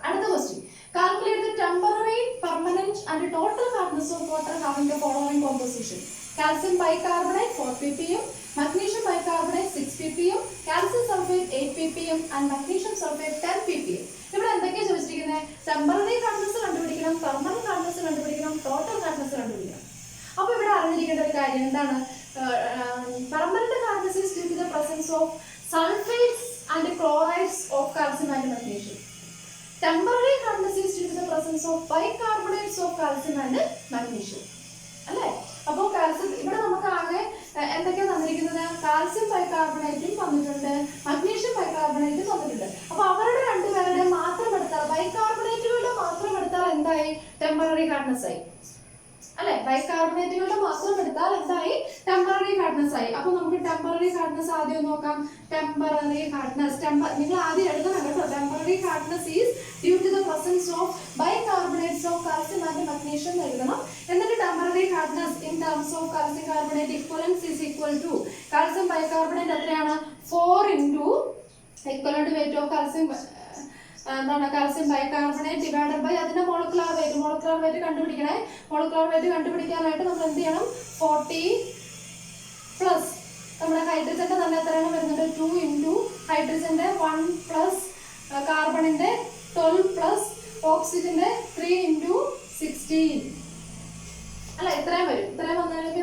അടുത്ത question, calculate the temporary, permanent and total hardness of water having the following composition. Calcium bicarbonate 4 ppm, magnesium bicarbonate 6 ppm, calcium sulfate 8 ppm and magnesium sulfate 10 ppm. ഇവിടെ എന്തൊക്കെയാ ചോദിച്ചിരിക്കുന്നത്? ടെമ്പററി ഹാർഡ്നെസ് കണ്ടുപിടിക്കണം, permanent hardness കണ്ടുപിടിക്കണം, total hardness കണ്ടുപിടിക്കണം. അപ്പോൾ ഇവിടെ അറിഞ്ഞിരിക്കേണ്ട ഒരു കാര്യം എന്താണ്? Permanent hardness is due to the presence of sulphates and chlorides of calcium and magnesium. Temporary hardness is due to the presence of bicarbonates of calcium and magnesium. അല്ലേ? അപ്പോൾ കാൽസ്യം ഇവിടെ നമുക്ക് ആകെ എന്തൊക്കെയാണ് തന്നിരിക്കുന്നത്? കാൽസ്യം ബൈകാർബണേറ്റും തന്നിട്ടുണ്ട്, മഗ്നീഷ്യം ബൈകാർബണേറ്റും തന്നിട്ടുണ്ട്. അപ്പോൾ അവരുടെ രണ്ടുപേരുടെ മാത്രം എടുത്താൽ, ബൈകാർബണേറ്റുകളുടെ മാത്രം എടുത്താൽ എന്തായി? ടെമ്പററി ഹാർഡ്നെസ് ആയി. അല്ലെ? ബൈകാർബണേറ്റുകളുടെ മാത്രം എടുത്താൽ എന്തായി? ടെമ്പററി ഹാർഡ്നെസ് ആയി. അപ്പോൾ നമുക്ക് ടെമ്പററി ഹാർഡ്നെസ് ആദ്യം നോക്കാം. ടെമ്പററി ഹാർഡ്നെസ് നിങ്ങൾ ആദ്യം എഴുതണം കേട്ടോ. Temporary hardness is due to the presence of bicarbonates of calcium and magnesium എഴുതണം. എന്നിട്ട് temporary hardness in terms of calcium carbonate equivalence is equal to calcium bicarbonate എത്രയാണ്? 4 into equivalent weight of calcium എന്താണ്? Calcium bicarbonate divided by അതിന്റെ molecular weight. Molecular weight കണ്ടുപിടിക്കണേ. Molecular weight കണ്ടുപിടിക്കാനായിട്ട് നമ്മൾ എന്ത് ചെയ്യണം? 40 പ്ലസ് നമ്മുടെ ഹൈഡ്രജന്റെ തന്നെ എത്രയാണ് വരുന്നത്? 2 into ഹൈഡ്രജന്റെ 1 പ്ലസ് കാർബണിന്റെ 12 പ്ലസ് ഓക്സിജന്റെ 3 into 16 അല്ല, ഇത്രയും വരും. ഇത്രയും വന്നതിലേക്ക്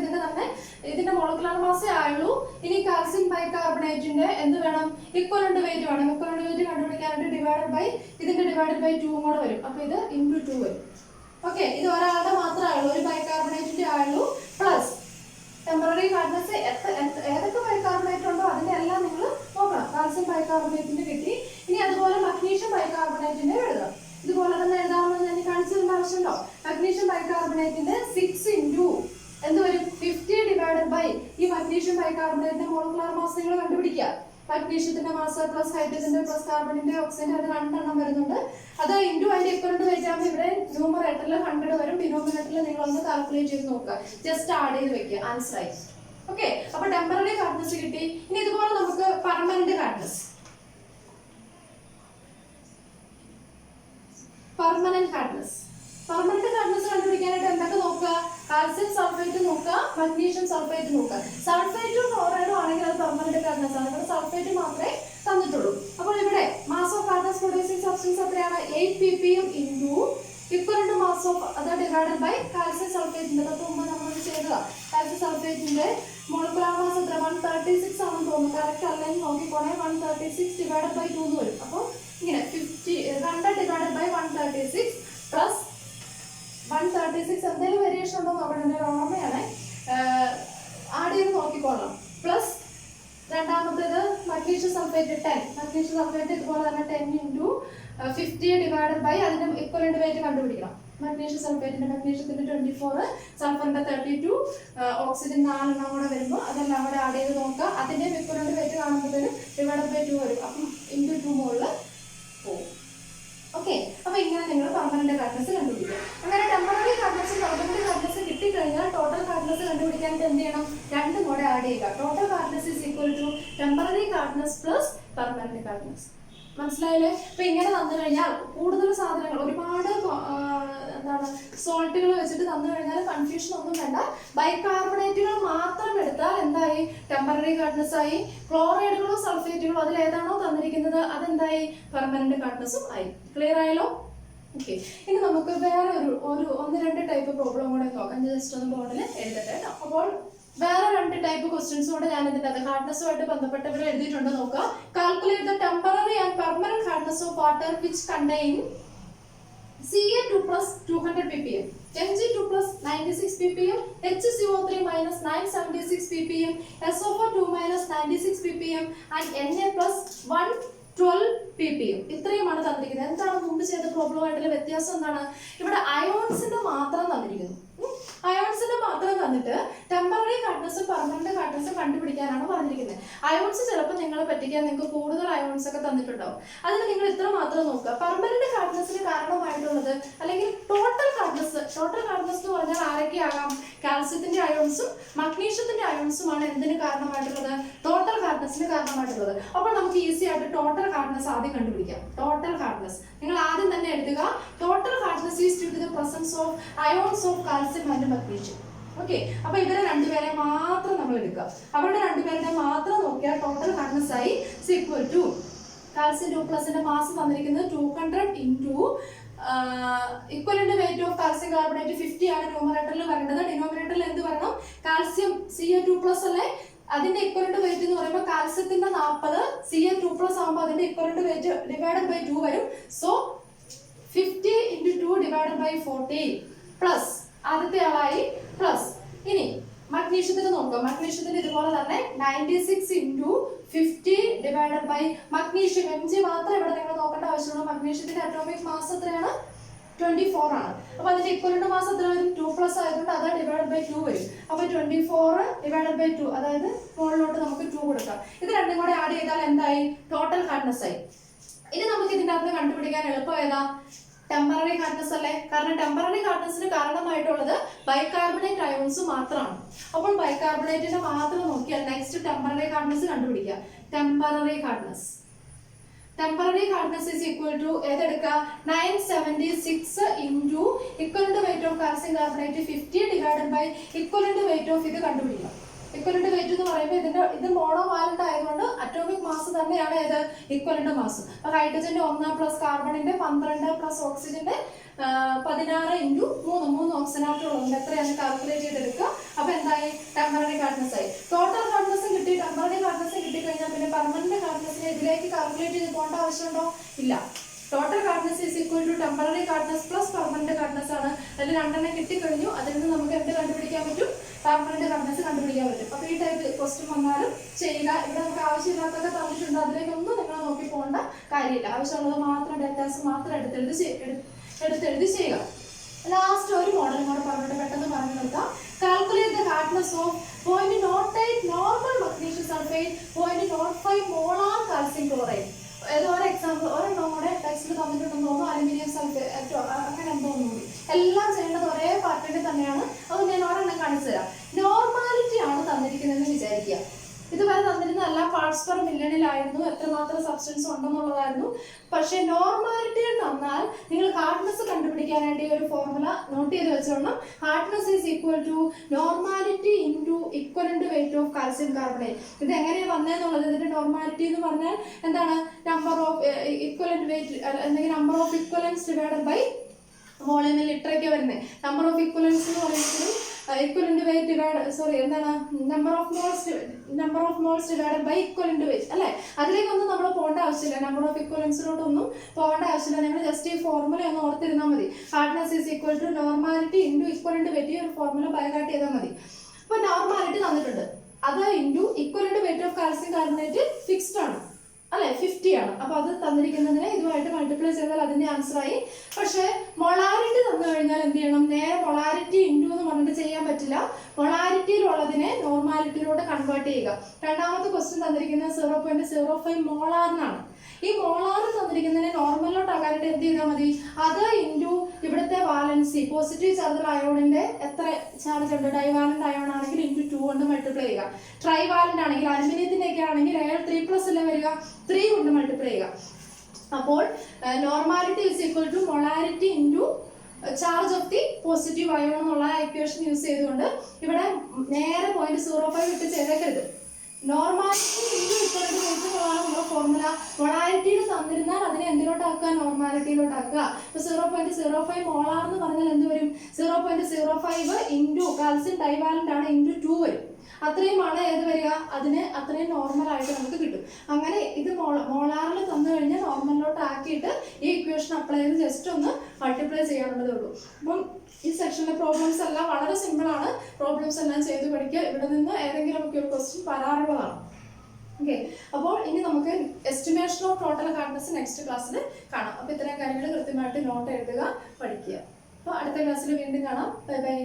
ഇതിന്റെ മോളിക്കുലാർ മാസേ ആയുള്ളൂ. ഇനി കാൽസ്യം ബൈകാർബണേറ്റിന്റെ എന്ത് വേണം? ഇക്വലന്റ് വെയിറ്റ് വേണം. ഇക്വലന്റ് വെയിറ്റ് കണ്ടുപിടിക്കാനായിട്ട് ഡിവൈഡഡ് ബൈ ഇതിന്റെ ഡിവൈഡഡ് ബൈ 2 കൂടെ വരും. അപ്പൊ ഇത് into 2 വരും. ഓക്കെ, ഇത് ഒരാളുടെ മാത്രമേ ആയുള്ളൂ, ഒരു ബൈകാർബണേറ്റിന്റെ ആയുള്ളൂ. പ്ലസ് ടെമ്പററി ഹാർഡ്നെസ് ഏതൊക്കെ ബൈകാർബണേറ്റ് ഉണ്ടോ അതിന്റെ എല്ലാം നിങ്ങൾ നോക്കണം. കാൽസ്യം ബൈകാർബണേറ്റിന്റെ കിട്ടി. ഇനി അതുപോലെ മഗ്നീഷ്യം ബൈകാർബണേറ്റിന്റെ എഴുതാം. ഇതുപോലെ തന്നെ എഴുതാമെന്ന് ഞാൻ കാണിച്ചു തരേണ്ട ആവശ്യമുണ്ടോ? മഗ്നീഷ്യം ബൈകാർബണേറ്റിന്റെ 6 into എന്ത് വരും? 50 ഡിവൈഡഡ് ബൈ ഈ മഗ്നീഷ്യം ബൈകാർബണേറ്റിന്റെ മോളിക്കുലാർ മാസ് നിങ്ങൾ കണ്ടുപിടിക്കുക. മഗ്നീഷ്യത്തിന്റെ മാസ് പ്ലസ് ഹൈഡ്രജന്റെ പ്ലസ് കാർബണിന്റെ ഓക്സിജന്റെ അത് 2 എണ്ണം വരുന്നുണ്ട്. അത് ഇൻറ്റു അതിന്റെ ഇക്വലന്റ് വെയിറ്റ് ആകുമ്പോൾ ഇവിടെ ന്യൂമറേറ്ററിൽ 100 വരും, ഡിനോമിനേറ്ററിൽ നിങ്ങൾ ഒന്ന് കാൽക്കുലേറ്റ് ചെയ്ത് നോക്കുക. ജസ്റ്റ് ആഡ് ചെയ്ത് വെക്കുക, ആൻസർ ആയി. ഓക്കെ, അപ്പൊ ടെമ്പററി ഹാർഡ്നെസ് കിട്ടി. ഇനി ഇതുപോലെ നമുക്ക് പെർമനന്റ് ഹാർഡ്നെസ് കണ്ടുപിടിക്കാനായിട്ട് എന്തൊക്കെ നോക്കുക? കാൽസ്യം സൾഫേറ്റ് നോക്കുക, മഗ്നീഷ്യം സൾഫേറ്റ് നോക്കുക. സൾഫേറ്റും ക്ലോറൈഡും ആണെങ്കിൽ അത് പെർമനന്റ് ഹാർഡ്നെസ് ആണ്. ഇവിടെ സൾഫേറ്റ് മാത്രമേ തന്നിട്ടുള്ളൂ. അപ്പോൾ ഇവിടെ mass of hardness producing substance എത്രയാണ്? 8 ppm into equivalent mass of അത് ഡിവൈഡഡ് ബൈ കാൽസ്യം സൾഫേറ്റിന്റെ. തൊട്ട് മുമ്പ് നമ്മൾ ചെയ്തതാ. കാൽസ്യം സൾഫേറ്റിന്റെ മോളിക്കുലാർ മാസ് എത്ര? 136 ആണെന്ന് തോന്നുന്നു. കറക്റ്റ് അല്ലെങ്കിൽ നോക്കിക്കോണേ. 136 ഡിവൈഡഡ് ബൈ 2 വരും. അപ്പോൾ ഇങ്ങനെ 100 ഡിവൈഡഡ് ബൈ 136 പ്ലസ് 136 എന്തെങ്കിലും വേരിയേഷൻ ഉണ്ടോ നോക്കണം. എൻ്റെ ഒരു ഓർമ്മയാണ്, ആഡ് ചെയ്ത് നോക്കിക്കോളാം. പ്ലസ് രണ്ടാമത്തേത് മഗ്നീഷ്യം സൾഫേറ്റ് 10. മഗ്നീഷ്യം സൾഫേറ്റ് ഇതുപോലെ തന്നെ 10 into 50 ഡിവൈഡഡ് ബൈ അതിന്റെ ഇക്വലന്റ് വെയിറ്റ് കണ്ടുപിടിക്കണം. മഗ്നീഷ്യം സൾഫേറ്റിന്റെ മഗ്നീഷ്യത്തിന്റെ 24, സൾഫറിന്റെ 32, ഓക്സിജൻ 4 എണ്ണം കൂടെ വരുമ്പോൾ അതെല്ലാം കൂടെ ആഡ് ചെയ്ത് നോക്കുക. അതിന്റെ ഇക്വലന്റ് വെയിറ്റ് കാണുമ്പോഴത്തേനും ഡിവൈഡഡ് ബൈ 2 വരും. അപ്പം into 2 മുകളിൽ പോകും. ഓക്കെ, അപ്പൊ ഇങ്ങനെ നിങ്ങൾ പെർമനന്റ് ഹാർഡ്നെസ് കണ്ടുപിടിക്കുക. അങ്ങനെ ടെമ്പററി ഹാർഡ്നെസ് പെർമനന്റ് ഹാർഡ്നെസ് കിട്ടിക്കഴിഞ്ഞാൽ ടോട്ടൽ ഹാർഡ്നെസ് കണ്ടുപിടിക്കാനായിട്ട് എന്ത് ചെയ്യണം? രണ്ടും കൂടെ ആഡ് ചെയ്യുക. Total hardness is equal to temporary hardness plus permanent hardness. മനസ്സിലായില്ലേ? അപ്പൊ ഇങ്ങനെ തന്നു കഴിഞ്ഞാൽ കൂടുതൽ സാധനങ്ങൾ ഒരുപാട് എന്താണ് സോൾട്ടുകൾ വെച്ചിട്ട് തന്നു കഴിഞ്ഞാൽ കൺഫ്യൂഷൻ ഒന്നും വേണ്ട. ബൈകാർബണേറ്റുകൾ മാത്രം എടുത്താൽ എന്തായി? ടെമ്പററി ഹാർഡ്നെസ് ആയി. ക്ലോറൈഡുകളോ സൾഫേറ്റുകളോ അതിൽ ഏതാണോ തന്നിരിക്കുന്നത് അതെന്തായി? പെർമനന്റ് ഹാർഡ്നെസ്സും ആയി. ക്ലിയർ ആയല്ലോ? ഓക്കെ, ഇനി നമുക്ക് വേറെ ഒരു 1-2 ടൈപ്പ് പ്രോബ്ലം കൂടെ നോക്കാം. ജസ്റ്റ് ഒന്ന് ബോർഡിൽ എഴുതട്ടെ കേട്ടോ. അപ്പോൾ വേറെ 2 ടൈപ്പ് ക്വസ്റ്റ്യൻസ് കൂടെ ഞാൻ ഇതിന്റെ ഹാർഡ്നെസ്സുമായിട്ട് ബന്ധപ്പെട്ടവർ എഴുതിയിട്ടുണ്ട്. നോക്കുക. Calculate the temporary and permanent hardness of water which contain Ca2 plus 200 ppm, Mg2 plus 96 ppm, HCO3 minus 976 ppm, SO4 minus 96 ppm and Na plus 112 ppm. ഇത്രയുമാണ് തന്നിരിക്കുന്നത്. എന്താണ് മുമ്പ് ചെയ്ത പ്രോബ്ലമായിട്ടുള്ള വ്യത്യാസം? എന്താണ്? ഇവിടെ അയോൺസിന്റെ മാത്രം തന്നിരിക്കുന്നു. അയോൺസിന്റെ മാത്രം തന്നിട്ട് തന്നിട്ട് ടെമ്പററി ഹാർഡ്നെസ്സും പെർമനന്റ് ഹാർഡ്നെസ്സും കണ്ടുപിടിക്കാനാണ് പറഞ്ഞിരിക്കുന്നത്. അയോൺസ് ചിലപ്പോൾ നിങ്ങളെ പറ്റിക്കാൻ നിങ്ങൾക്ക് കൂടുതൽ അയോൺസ് ഒക്കെ തന്നിട്ടുണ്ടാവും. അതിന് നിങ്ങൾ ഇത്ര മാത്രം നോക്കുക. പെർമനന്റ് ഹാർഡ്നെസ്സിന് കാരണമായിട്ടുള്ളത് അല്ലെങ്കിൽ ടോട്ടൽ ഹാർഡ്നെസ് എന്ന് പറഞ്ഞാൽ ആരൊക്കെയാകാം? കാൽസ്യത്തിന്റെ അയോൺസും മഗ്നീഷ്യത്തിന്റെ അയോൺസുമാണ് എന്തിന് കാരണമായിട്ടുള്ളത്? ടോട്ടൽ ഹാർഡ്നെസ്സിന് കാരണമായിട്ടുള്ളത്. അപ്പോൾ നമുക്ക് ഈസി ആയിട്ട് ടോട്ടൽ ഹാർഡ്നെസ് ആദ്യം കണ്ടുപിടിക്കാം. ടോട്ടൽ ഹാർഡ്നെസ് നിങ്ങൾ ആദ്യം തന്നെ എഴുതുക. Total hardness is due to the presence of ions of calcium and magnesium. Okay, അപ്പൊ ഇവരെ രണ്ടുപേരെ മാത്രം നമ്മൾ എടുക്കുക. അവരുടെ രണ്ടുപേരുടെ മാത്രം നോക്കിയാൽ ടോട്ടൽ ഹാർഡ്നെസ് ആയി ഈക്വൽ ടു കാൽസ്യം 2+ മാസ് തന്നിരിക്കുന്നത് 200 into equivalent weight of calcium carbonate 50 ആണ് ന്യൂമറേറ്ററിൽ വരേണ്ടത്. ഡിനോമിനേറ്ററിൽ എന്ത് വരണം? കാൽസ്യം Ca2+ അല്ലേ? അതിന്റെ ഇക്വലന്റ് വെയിറ്റ് എന്ന് പറയുമ്പോൾ കാൽസ്യത്തിന്റെ 40 Ca2+ ആകുമ്പോൾ അതിന്റെ ഇക്വലന്റ് വെയിറ്റ് ഡിവൈഡഡ് ബൈ 2 വരും. So 50 into 2 divided by 40 plus ആദ്യത്തെ ആളായി പ്ലസ്. ഇനി മഗ്നീഷ്യത്തിന് നോക്കുക. മഗ്നീഷ്യത്തിന് ഇതുപോലെ തന്നെ 96 into 50 divided by magnesium Mg മാത്രമേ ഇവിടെ നിങ്ങൾ നോക്കേണ്ട ആവശ്യമുള്ളൂ. മഗ്നീഷ്യത്തിന്റെ അറ്റോമിക് മാസ് എത്രയാണ്? 24 ആണ്. അപ്പൊ അതിന്റെ ഇക്വലന്റ് മാസ് എത്ര വരും? 2+ ആയതുകൊണ്ട് അത് ഡിവൈഡഡ് ബൈ 2 വരും. അപ്പൊ 24 ഡിവൈഡഡ് ബൈ 2, അതായത് മുകളിലോട്ട് നമുക്ക് 2 കൊടുക്കാം. ഇത് രണ്ടും കൂടെ ആഡ് ചെയ്താൽ എന്തായി? ടോട്ടൽ ഹാർഡ്നെസ് ആയി. ഇനി നമുക്ക് ഇതിന്റെ അകത്ത് കണ്ടുപിടിക്കാൻ എളുപ്പം ഏതാ? ടെമ്പററി ഹാർഡ്നെസ് അല്ലേ? കാരണം ടെമ്പററി ഹാർഡ്നെസ്സിന് കാരണമായിട്ടുള്ളത് ബൈകാർബണേറ്റ് അയോൺസ് മാത്രമാണ്. അപ്പോൾ ബൈകാർബണേറ്റിനെ മാത്രം നോക്കിയാൽ നെക്സ്റ്റ് ടെമ്പററി ഹാർഡ്നെസ് കണ്ടുപിടിക്കുക. Temporary hardness is equal to ഏതെടുക്കുക? 976 into equivalent weight of calcium carbonate 50 divided by equivalent weight of ഇത് കണ്ടുപിടിക്കുക. ഇക്വലന്റ് വെയിറ്റ് എന്ന് പറയുമ്പോൾ ഇത് മോണോ വാലന്റ് ആയതുകൊണ്ട് അറ്റോമിക് മാസ് തന്നെയാണ് ഏത്? Equivalent mass. അപ്പൊ ഹൈഡ്രജന്റെ 1 പ്ലസ് കാർബണിന്റെ 12 പ്ലസ് ഓക്സിജന്റെ 16 ഇൻറ്റു 3 ഓക്സിജനായിട്ടുള്ളത് എത്രയാണ് കാൽക്കുലേറ്റ് ചെയ്തെടുക്കുക. അപ്പൊ എന്തായി? ടെമ്പററി ഹാർഡ്നെസ് ആയി. ടോട്ടൽ ഹാർഡ്നെസ്സും കിട്ടി, ടെമ്പററി ഹാർഡ്നെസ്സും കിട്ടിക്കഴിഞ്ഞാൽ പിന്നെ പെർമനന്റ് ഹാർഡ്നെസ്സിനെ ഇതിലേക്ക് കാൽക്കുലേറ്റ് ചെയ്ത് പോകേണ്ട ആവശ്യമുണ്ടോ? ഇല്ല. Total hardness is equal to temporary hardness plus permanent hardness ആണ്. അതിൽ രണ്ടെണ്ണം കിട്ടിക്കഴിഞ്ഞു. അതിൽ നിന്ന് നമുക്ക് എന്ത് കണ്ടുപിടിക്കാൻ പറ്റും? പെർമനന്റ് ഹാർഡ്നെസ് കണ്ടുപിടിക്കാൻ പറ്റും. അപ്പൊ ഈ ടൈപ്പ് ക്വസ്റ്റ്യൻ വന്നാലും ചെയ്യുക. ഇവിടെ നമുക്ക് ആവശ്യമില്ലാത്തൊക്കെ തന്നിട്ടുണ്ട്, അതിലേക്കൊന്നും നിങ്ങൾ നോക്കി പോകേണ്ട കാര്യമില്ല. ആവശ്യമുള്ളത് മാത്രം ഡേറ്റാസ് മാത്രം എടുത്തെഴുതി ചെയ്യുക. ലാസ്റ്റ് ഒരു മോഡൽ കൂടെ പറഞ്ഞിട്ട് പെട്ടെന്ന് പറഞ്ഞു നിർത്താം. Calculate the hardness of 0.08 normal magnesium sulphate, 0.05 molar calcium chloride. ഏതോ ഒരു എക്സാമ്പിൾ ഒരെണ്ണം കൂടെ ടെക്സ്റ്റിൽ തന്നിട്ടുണ്ടെന്ന് തോന്നുന്നു. അലുമിനിയം സൾഫേറ്റ് അങ്ങനെ എന്തോ ഒന്നുകൂടി. എല്ലാം ചെയ്യേണ്ടത് ഒരേ പാറ്റേണിൽ തന്നെയാണ്. അത് ഞാൻ ഒരെണ്ണം കാണിച്ചു തരാം. നോർമാലിറ്റി ആണ് തന്നിരിക്കുന്നതെന്ന് വിചാരിക്കുക. ഇതുവരെ തന്നിരുന്നതല്ല പാർട്സ് പെർ മില്യണിലായിരുന്നു, എത്രമാത്രം സബ്സ്റ്റൻസ് ഉണ്ടെന്നുള്ളതായിരുന്നു. പക്ഷെ നോർമാലിറ്റി തന്നാൽ നിങ്ങൾ ഹാർഡ്നെസ് കണ്ടുപിടിക്കാനായിട്ട് ഒരു ഫോർമുല നോട്ട് ചെയ്ത് വെച്ചോളണം. Hardness is equal to normality into equivalent weight of calcium carbonate. ഇത് എങ്ങനെയാണ് വന്നതെന്നുള്ളത്, ഇതിന്റെ നോർമാലിറ്റി എന്ന് പറഞ്ഞാൽ എന്താണ്? നമ്പർ ഓഫ് ഇക്വലന്റ് വെയിറ്റ് അല്ലെങ്കിൽ number of equivalence divided by volume ലിറ്ററൊക്കെ വരുന്നത്. നമ്പർ ഓഫ് ഇക്വലൻസ് എന്ന് പറയുമ്പോഴും ഇക്വലന്റ് വെയിറ്റ് എന്താണ്? Number of moles divided by equivalent weight അല്ലെ? അതിലേക്കൊന്നും നമ്മൾ പോകേണ്ട ആവശ്യമില്ല. നമ്പർ ഓഫ് ഇക്വലൻസിലോട്ടൊന്നും പോകേണ്ട ആവശ്യമില്ല. നിങ്ങൾ ജസ്റ്റ് ഈ ഫോർമുല ഒന്ന് ഓർത്തിരുന്നാൽ മതി. Hardness is equal to normality into equivalent weight. ഒരു ഫോർമുല ബൈഹാർട്ട് ചെയ്താൽ മതി. അപ്പൊ നോർമാലിറ്റി തന്നിട്ടുണ്ട്, അത് into equivalent weight of calcium carbonate fixed ആണ് അല്ലെ? 50 ആണ്. അപ്പൊ അത് തന്നിരിക്കുന്നതിനെ ഇതുമായിട്ട് മൾട്ടിപ്ലൈ ചെയ്താൽ അതിന്റെ ആൻസർ ആയി. പക്ഷെ മൊളാരിറ്റി തന്നു കഴിഞ്ഞാൽ എന്ത് ചെയ്യണം? നേരെ മൊളാരിറ്റി ഇൻറ്റു എന്ന് പറഞ്ഞിട്ട് ചെയ്യാൻ പറ്റില്ല. മൊളാരിറ്റിയിലുള്ളതിനെ നോർമാലിറ്റിയിലൂടെ കൺവേർട്ട് ചെയ്യുക. രണ്ടാമത്തെ ക്വസ്റ്റ്യൻ തന്നിരിക്കുന്നത് 0.05 മോളാറിനാണ്. ഈ മോളാർ തന്നിരിക്കുന്നതിനെ നോർമലിലോട്ടാക്കാനായിട്ട് എന്ത് ചെയ്താൽ മതി? അത് ഇൻറ്റു ഇവിടുത്തെ വാലൻസി പോസിറ്റീവ് ചാർജ് അയോണിന്റെ എത്ര ചാർജ് ഉണ്ട്? ഡൈവാലന്റ് അയോൺ ആണെങ്കിൽ ഇൻറ്റു 2 കൊണ്ട് മൾട്ടിപ്ലൈ ചെയ്യുക. ട്രൈവാലന്റ് ആണെങ്കിൽ അലുമിനിയത്തിന്റെ ഒക്കെ ആണെങ്കിൽ അയാൾ 3+ അല്ലേ വരിക? 3 കൊണ്ട് മൾട്ടിപ്ലൈ ചെയ്യുക. അപ്പോൾ normality is equal to molarity into charge of the positive ion എന്നുള്ള ഇക്വേഷൻ യൂസ് ചെയ്തുകൊണ്ട് ഇവിടെ നേരെ 0.05 ഇട്ട് ചെയ്തേക്കരുത്. നോർമാലിറ്റി ഇൻറ്റു ഇക്വലന്റ് വെയിറ്റ് എന്നുള്ളതാണ് നമ്മുടെ ഫോർമുല. മൊളാരിറ്റിയിൽ തന്നിരുന്നാൽ അതിനെ എന്തിലോട്ടാക്കുക? നോർമാലിറ്റിയിലോട്ടാക്കുക. ഇപ്പൊ 0.05 മോളാർ എന്ന് പറഞ്ഞാൽ എന്ത് വരും? 0.05 ഇൻറ്റു കാൽസ്യം ഡൈവാലന്റ് ആണ് ഇൻറ്റു 2 വരും. അത്രയുമാണ് ഏത് വരിക? അതിന് അത്രയും നോർമൽ ആയിട്ട് നമുക്ക് കിട്ടും. അങ്ങനെ ഇത് മോളാറിൽ തന്നു കഴിഞ്ഞാൽ നോർമലിലോട്ട് ആക്കിയിട്ട് ഈ ഇക്വേഷൻ അപ്ലൈ ചെയ്ത് ജസ്റ്റ് ഒന്ന് മൾട്ടിപ്ലൈ ചെയ്യാനുള്ളതേ ഉള്ളൂ. അപ്പം ഈ സെക്ഷനിലെ പ്രോബ്ലംസ് എല്ലാം വളരെ സിമ്പിൾ ആണ്. പ്രോബ്ലംസ് എല്ലാം ചെയ്ത് പഠിക്കുക. ഇവിടെ നിന്ന് ഏതെങ്കിലും ഒക്കെ ഒരു ക്വസ്റ്റ്യൻ വരാറുള്ളതാണ്. ഓക്കെ, അപ്പോൾ ഇനി നമുക്ക് estimation of total hardness next ക്ലാസ്സിൽ കാണാം. അപ്പോൾ ഇത്തരം കാര്യങ്ങൾ കൃത്യമായിട്ട് നോട്ട് എഴുതുക, പഠിക്കുക. അപ്പോൾ അടുത്ത ക്ലാസ്സിൽ വീണ്ടും കാണാം. Bye bye.